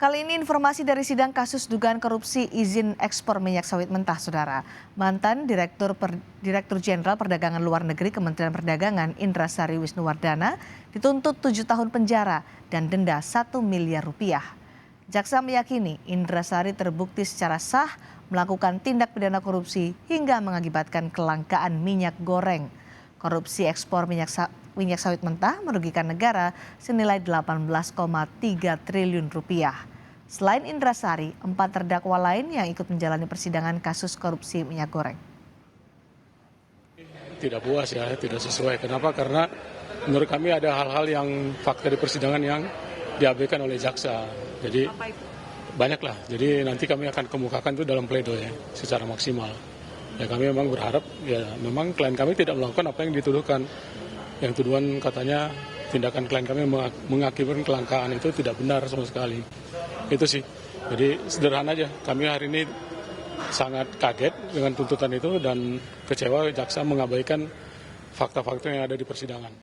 Kali ini informasi dari sidang kasus dugaan korupsi izin ekspor minyak sawit mentah, Saudara. Mantan Direktur Jenderal Perdagangan Luar Negeri Kementerian Perdagangan Indra Sari Wisnuwardana dituntut 7 tahun penjara dan denda 1 miliar rupiah. Jaksa meyakini Indra Sari terbukti secara sah melakukan tindak pidana korupsi hingga mengakibatkan kelangkaan minyak goreng. Korupsi ekspor minyak sawit mentah merugikan negara senilai 18,3 triliun rupiah. Selain Indra Sari, 4 terdakwa lain yang ikut menjalani persidangan kasus korupsi minyak goreng. Tidak puas ya, tidak sesuai. Kenapa? Karena menurut kami ada hal-hal yang fakta di persidangan yang diabaikan oleh jaksa. Jadi banyaklah. Jadi nanti kami akan kemukakan itu dalam pledoi secara maksimal. Ya kami memang berharap ya memang klien kami tidak melakukan apa yang dituduhkan. Yang tuduhan katanya tindakan klien kami mengakibatkan kelangkaan itu tidak benar sama sekali. Itu sih. Jadi sederhana aja. Kami hari ini sangat kaget dengan tuntutan itu dan kecewa jaksa mengabaikan fakta-fakta yang ada di persidangan.